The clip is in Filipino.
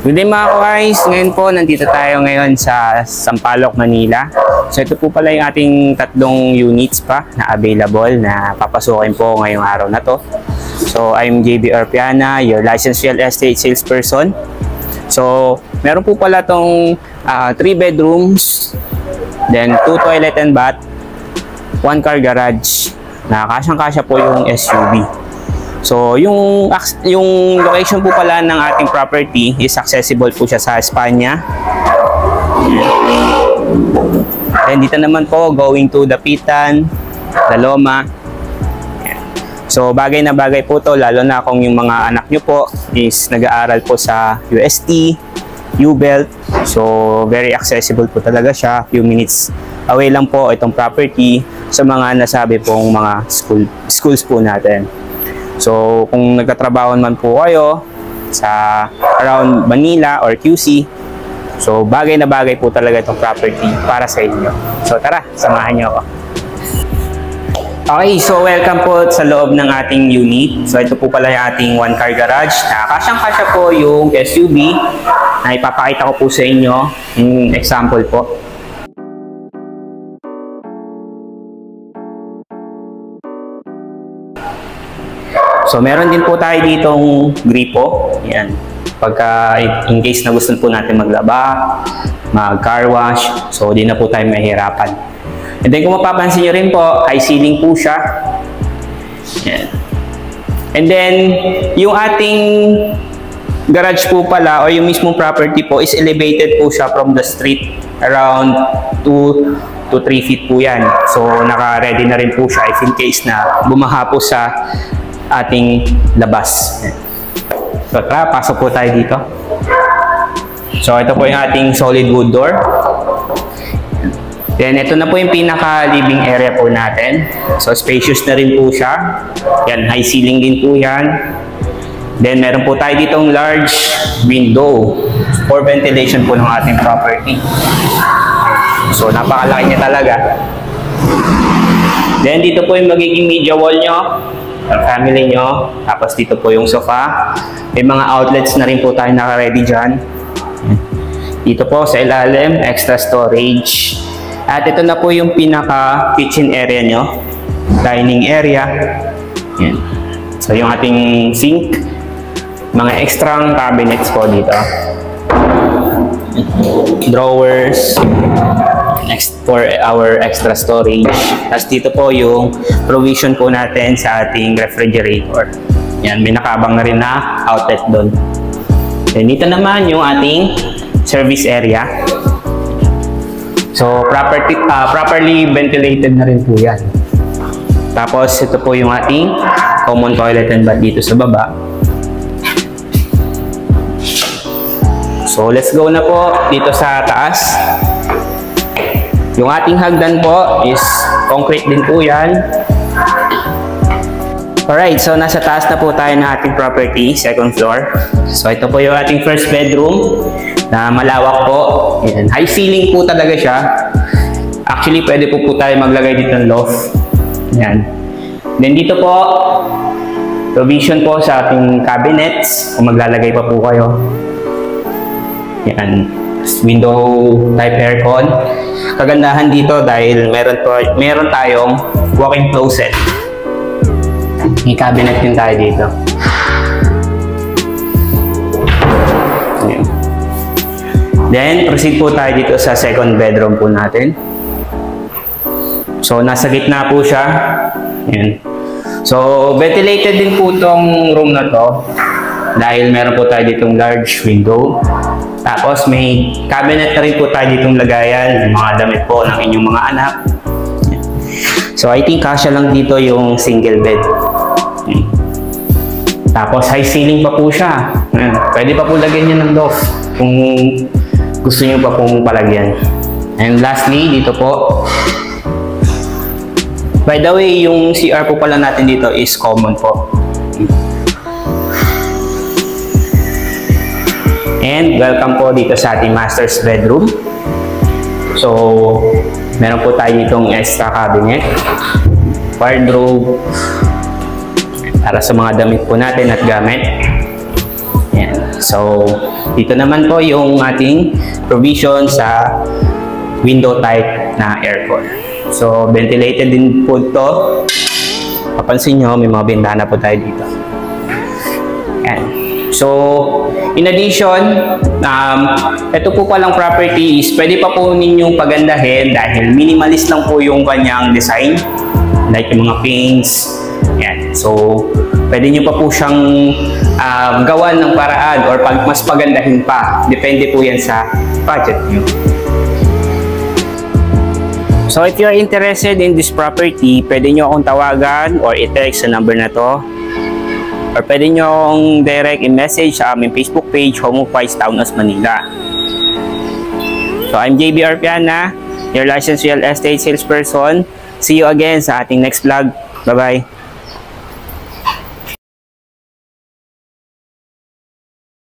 Good day mga guys, ngayon po nandito tayo ngayon sa Sampaloc, Manila. So ito po pala yung ating tatlong units pa na available na papasukin po ngayong araw na to. So I'm JB Arpiana, your licensed real estate salesperson. So meron po pala tong 3 bedrooms, then 2 toilet and bath, 1 car garage na kasyang-kasya po yung SUV. So, yung location po pala ng ating property is accessible po siya sa Espanya. And dito naman po, going to Dapitan, La Loma. So, bagay na bagay po to, lalo na kung yung mga anak nyo po is nag-aaral po sa UST, U-Belt. So, very accessible po talaga siya. Few minutes away lang po itong property sa mga nasabi pong mga schools po natin. So, kung nagtatrabaho man po kayo sa around Manila or QC, so bagay na bagay po talaga itong property para sa inyo. So, tara, samahan niyo ako. Okay, so welcome po sa loob ng ating unit. So, ito po pala yung ating 1 car garage na kasyang-kasya po yung SUV na ipapakita ko po sa inyo yung example po. So, meron din po tayo ditong gripo. Yan. Pagka in case na gusto po natin maglaba, mag-car wash, so di na po tayo mahirapan. And then kung mapapansin nyo rin po, high ceiling po siya. Yan. And then, yung ating garage po pala, o yung mismong property po, is elevated po siya from the street around 2 to 3 feet po yan. So, naka-ready na rin po siya if in case na bumaha po sa ating labas. So tara, pasok po tayo dito. So ito po yung ating solid wood door. Then ito na po yung pinaka living area po natin. So spacious na rin po siya. Yan, high ceiling din po yan. Then meron po tayo ditong large window for ventilation po ng ating property. So napakalaki niya talaga. Then dito po yung magiging media wall nyo, family nyo. Tapos dito po yung sofa. May mga outlets na rin po tayo naka-ready dyan. Dito po sa ilalim, extra storage. At ito na po yung pinaka kitchen area nyo, dining area. Yan. So yung ating sink, mga extra cabinets po dito, drawers for our extra storage. Tapos dito po yung provision po natin sa ating refrigerator. Yan, may nakabang na rin na outlet doon. Then dito naman yung ating service area. So properly ventilated na rin po yan. Tapos ito po yung ating common toilet and bath dito sa baba. So let's go na po dito sa taas. Yung ating hagdan po is concrete din po yan. Alright, so nasa taas na po tayo ng ating property, second floor. So ito po yung ating first bedroom na malawak po. Yan. High ceiling po talaga siya. Actually, pwede po tayo maglagay dito ng loft. Yan. Then dito po, provision po sa ating cabinets kung maglalagay pa po kayo. Yan. Window type aircon. Kagandahan dito dahil meron tayong walk-in closet. May cabinet din tayo dito. Ayan. Then proceed po tayo dito sa second bedroom po natin. So nasa gitna po siya. Ayan. So ventilated din po itong room na to dahil meron po tayo ditong large window. Tapos may cabinet na rin po tayo ditong lagayan ng mga damit po ng inyong mga anak. So I think kasya lang dito yung single bed. Tapos high ceiling pa po siya. Pwede pa po lagyan niya ng loft kung gusto niyo pa pong palagyan. And lastly, dito po. By the way, yung CR po pala natin dito is common po. And welcome po dito sa ating master's bedroom. So, meron po tayo ditong extra cabinet, wardrobe, para sa mga damit po natin at gamit. Yan. So, dito naman po yung ating provision sa window type na aircon. So, ventilated din po ito. Papansin nyo, may mga bintana po tayo dito. Yan. So, in addition, ito po palang properties, pwede pa po ninyong pagandahin dahil minimalist lang po yung kanyang design. Like yung mga paints. Yan. So, pwede nyo pa po siyang gawan ng paraan or mas pagandahin pa. Depende po yan sa budget nyo. So, if you're interested in this property, pwede nyo akong tawagan or i-text sa number na to. Or pwede nyo akong direct i-message sa aming Facebook page, Home of Wise Townhouse Manila. So, I'm JB Arpiana, your licensed real estate salesperson. See you again sa ating next vlog. Bye-bye!